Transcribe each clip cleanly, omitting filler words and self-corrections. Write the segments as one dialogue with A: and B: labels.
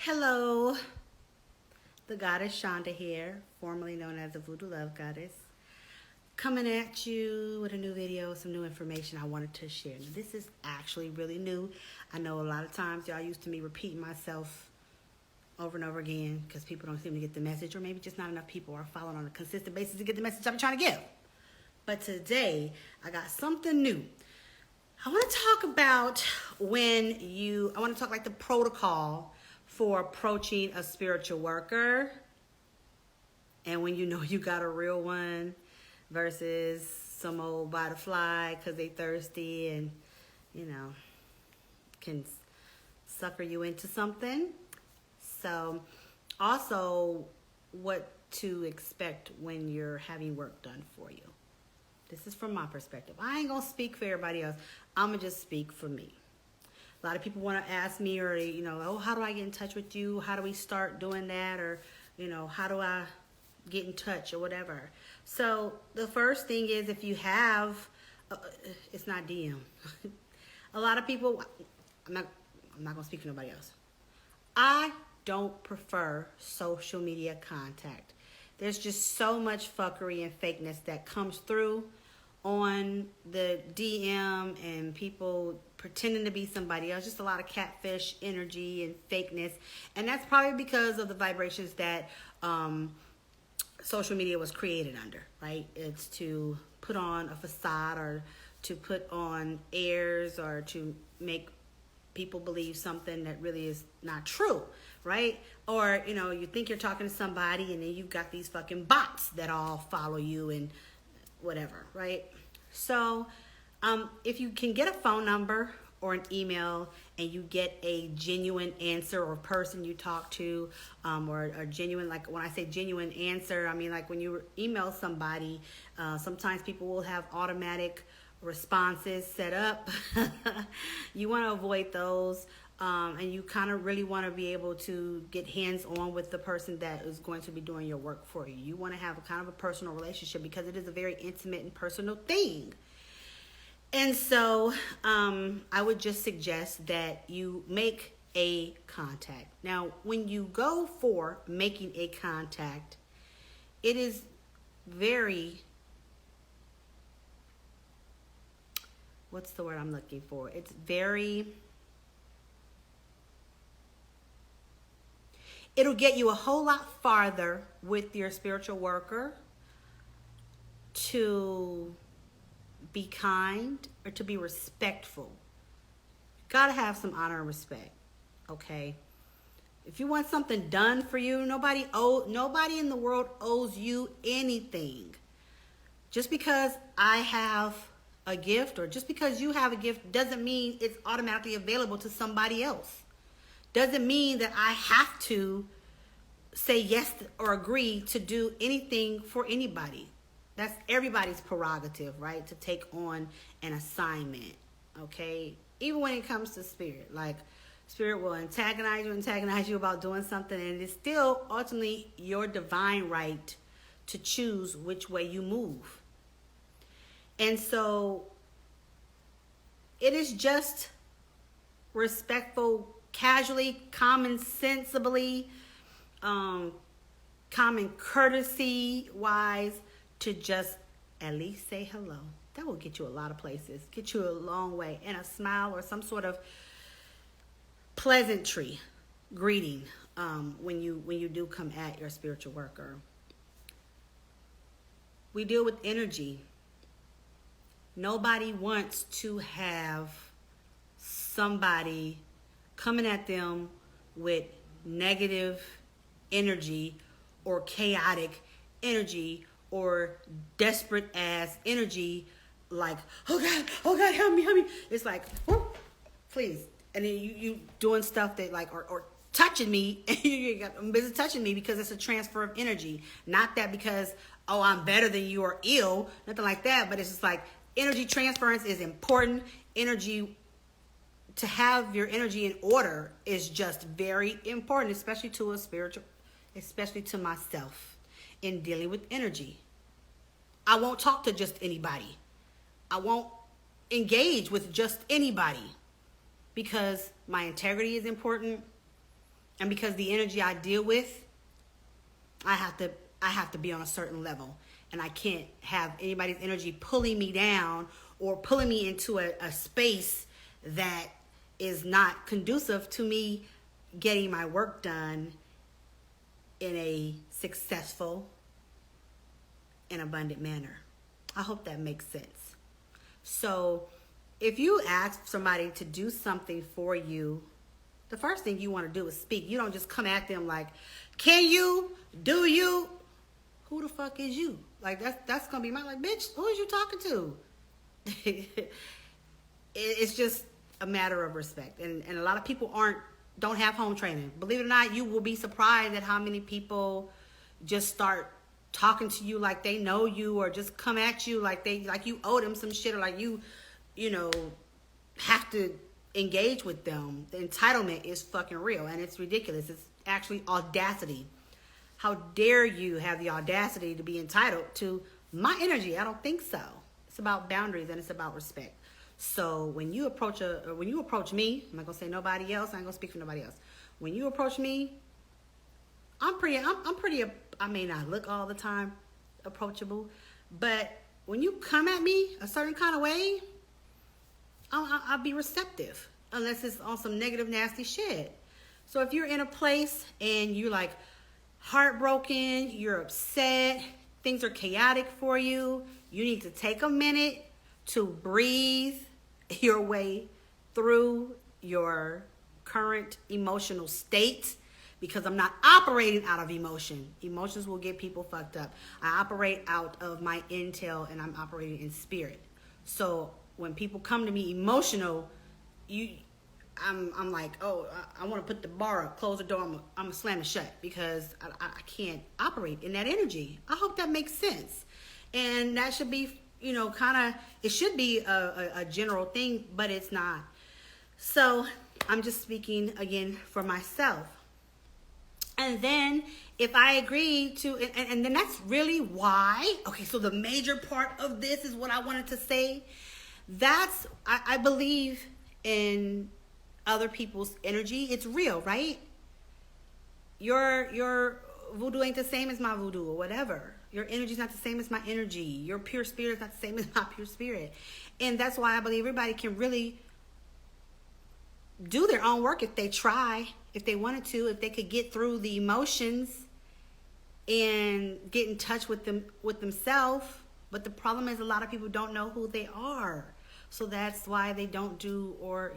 A: Hello, the goddess Shonda here, formerly known as the Voodoo Love Goddess, coming at you with a new video, some new information I wanted to share. Now, this is actually really new. I know a lot of times y'all used to me repeating myself over and over again because people don't seem to get the message, or maybe just not enough people are following on a consistent basis to get the message I'm trying to give. But today, I got something new. I want to talk about I want to talk like the protocol for approaching a spiritual worker, and when you know you got a real one versus some old butterfly because they thirsty and can sucker you into something. So also what to expect when you're having work done for you. This is from my perspective. I ain't gonna speak for everybody else. I'm gonna just speak for me. A lot of people want to ask me, or oh, how do I get in touch with you? How do we start doing that? Or how do I get in touch or whatever? So the first thing is, if you have, it's not DM. A lot of people, I'm not gonna speak for nobody else. I don't prefer social media contact. There's just so much fuckery and fakeness that comes through on the DM, and people pretending to be somebody else. Just a lot of catfish energy and fakeness. And that's probably because of the vibrations that social media was created under, right? It's to put on a facade, or to put on airs, or to make people believe something that really is not true, right? Or, you think you're talking to somebody, and then you've got these fucking bots that all follow you and whatever, right? So if you can get a phone number or an email, and you get a genuine answer, or person you talk to, or a genuine, like when I say genuine answer, I mean like when you email somebody, sometimes people will have automatic responses set up. You want to avoid those, and you kind of really want to be able to get hands-on with the person that is going to be doing your work for you. You want to have a kind of a personal relationship, because it is a very intimate and personal thing. And so I would just suggest that you make a contact. Now, when you go for making a contact, it is very, what's the word I'm looking for? It'll get you a whole lot farther with your spiritual worker to be kind, or to be respectful. You gotta have some honor and respect, okay? If you want something done for you, nobody in the world owes you anything. Just because I have a gift, or just because you have a gift, doesn't mean it's automatically available to somebody else. Doesn't mean that I have to say yes or agree to do anything for anybody. That's everybody's prerogative, right? To take on an assignment, okay? Even when it comes to spirit. Like, spirit will antagonize you about doing something, and it's still ultimately your divine right to choose which way you move. And so it is just respectful, casually, common sensibly, common courtesy wise, to just at least say hello. That will get you a lot of places, get you a long way. And a smile, or some sort of pleasantry greeting when you do come at your spiritual worker. We deal with energy. Nobody wants to have somebody coming at them with negative energy, or chaotic energy, or desperate ass energy, like, oh God, help me. It's like, whoop, please. And then you doing stuff that like, or touching me, and I'm busy touching me, because it's a transfer of energy. Not that because, oh, I'm better than you, or ill, nothing like that, but it's just like, energy transference is important. To have your energy in order is just very important, especially to a spiritual, especially to myself, in dealing with energy. I won't talk to just anybody. I won't engage with just anybody, because my integrity is important, And because the energy I deal with, I have to be on a certain level. And I can't have anybody's energy pulling me down or pulling me into a space that is not conducive to me getting my work done in a successful and abundant manner. I hope that makes sense. So if you ask somebody to do something for you, the first thing you want to do is speak. You don't just come at them like, can you? Do you? Who the fuck is you? Like, that's going to be my, like, bitch, who is you talking to? It's just a matter of respect. And a lot of people don't have home training. Believe it or not, you will be surprised at how many people just start talking to you like they know you, or just come at you like you owe them some shit, or like you have to engage with them. The entitlement is fucking real, and it's ridiculous. It's actually audacity. How dare you have the audacity to be entitled to my energy? I don't think so. It's about boundaries, and it's about respect. So when you approach me, I'm not gonna say nobody else. I ain't gonna speak for nobody else. When you approach me, I'm pretty. I may not look all the time approachable, but when you come at me a certain kind of way, I'll be receptive, unless it's on some negative, nasty shit. So if you're in a place and you're like heartbroken, you're upset, things are chaotic for you, you need to take a minute to breathe your way through your current emotional state, because I'm not operating out of emotion. Emotions will get people fucked up. I operate out of my intel, and I'm operating in spirit. So when people come to me emotional, I'm like, oh, I want to put the bar up, close the door, I'm gonna slam it shut, because I can't operate in that energy. I hope that makes sense. And that should be, it should be a general thing, but it's not. So I'm just speaking again for myself. And then if I agree to, and then that's really why, okay, so the major part of this is what I wanted to say. I believe in other people's energy. It's real, right? Your voodoo ain't the same as my voodoo, or whatever. Your energy is not the same as my energy. Your pure spirit is not the same as my pure spirit. And that's why I believe everybody can really do their own work if they try, if they wanted to, if they could get through the emotions and get in touch with themselves. But the problem is, a lot of people don't know who they are. So that's why they don't do, or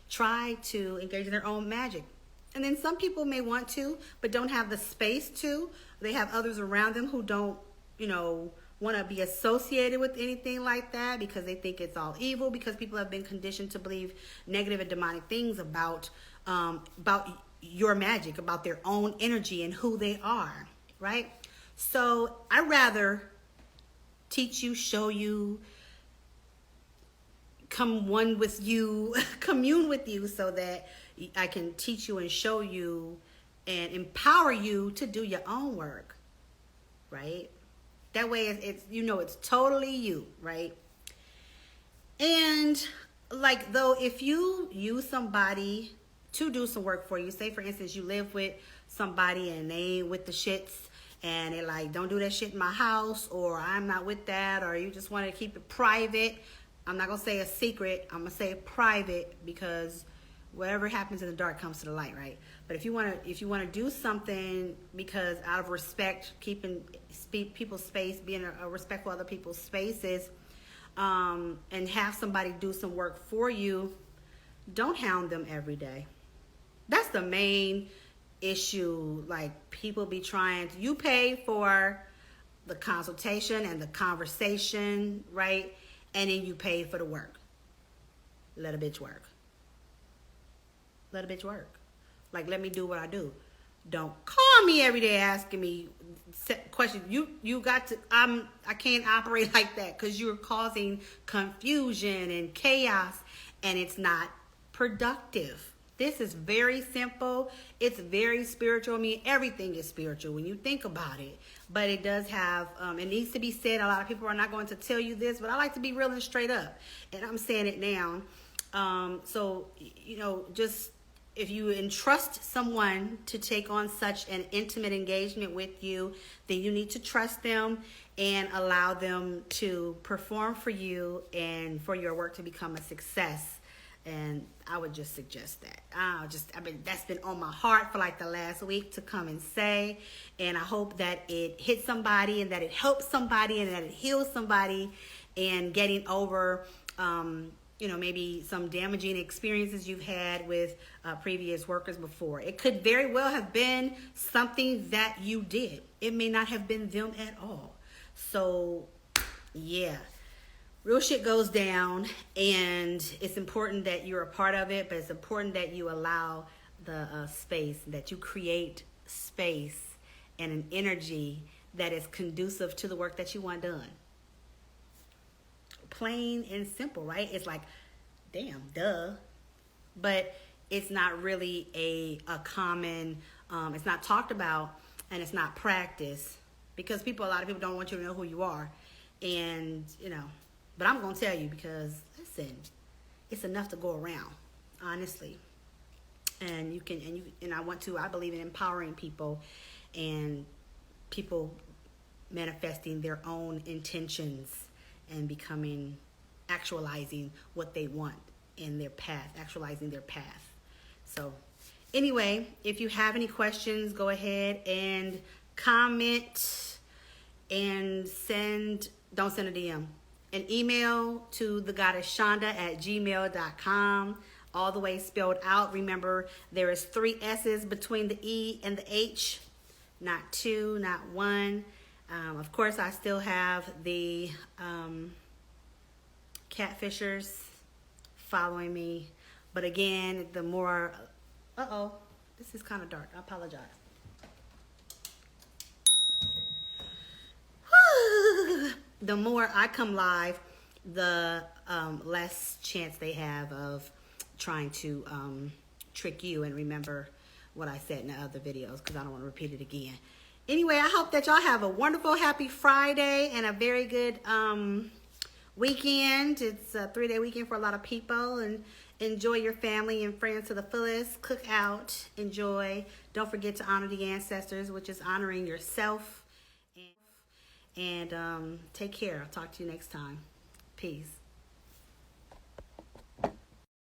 A: try to engage in their own magic. And then some people may want to, but don't have the space to. They have others around them who don't, want to be associated with anything like that, because they think it's all evil, because people have been conditioned to believe negative and demonic things about your magic, about their own energy and who they are, right? So I rather teach you, show you, come one with you, commune with you, so that I can teach you and show you and empower you to do your own work, right? That way it's it's totally you, right? And like, though, if you use somebody to do some work for you, say for instance you live with somebody and they ain't with the shits, and they're like, don't do that shit in my house, or I'm not with that, or you just want to keep it private. I'm not going to say a secret. I'm going to say private, because whatever happens in the dark comes to the light, right? But if you want to do something because out of respect, keeping people's space, being a respectful of other people's spaces, and have somebody do some work for you, don't hound them every day. That's the main issue. Like, people be trying to, you pay for the consultation and the conversation, right? And then you pay for the work. Let a bitch work. Let a bitch work. Like, let me do what I do. Don't call me every day asking me questions. You got to, I can't operate like that, because you're causing confusion and chaos, and it's not productive. This is very simple. It's very spiritual. I mean, everything is spiritual when you think about it. But it does have, it needs to be said. A lot of people are not going to tell you this, but I like to be real and straight up. And I'm saying it now. So, just, if you entrust someone to take on such an intimate engagement with you, then you need to trust them and allow them to perform for you and for your work to become a success. And I would just suggest that. That's been on my heart for like the last week to come and say. And I hope that it hits somebody and that it helps somebody and that it heals somebody and getting over, maybe some damaging experiences you've had with previous workers before. It could very well have been something that you did. It may not have been them at all. So, yeah. Real shit goes down, and it's important that you're a part of it, but it's important that you allow the space, that you create space and an energy that is conducive to the work that you want done. Plain and simple, right? It's like, damn, duh. But it's not really a common, it's not talked about, and it's not practiced, because a lot of people don't want you to know who you are. And, but I'm going to tell you, because, listen, it's enough to go around, honestly. And I believe in empowering people and people manifesting their own intentions and actualizing what they want in their path, actualizing their path. So anyway, if you have any questions, go ahead and comment and don't send a DM. An email to thegoddessshonda@gmail.com, all the way spelled out. Remember, there is 3 S's between the E and the H, not 2, not 1. Of course, I still have the catfishers following me. But again, the more... this is kind of dark. I apologize. The more I come live, the less chance they have of trying to trick you. And remember what I said in the other videos, because I don't want to repeat it again. Anyway, I hope that y'all have a wonderful, happy Friday and a very good weekend. It's a 3-day weekend for a lot of people, and enjoy your family and friends to the fullest. Cook out, enjoy. Don't forget to honor the ancestors, which is honoring yourself. And take care. I'll talk to you next time. Peace.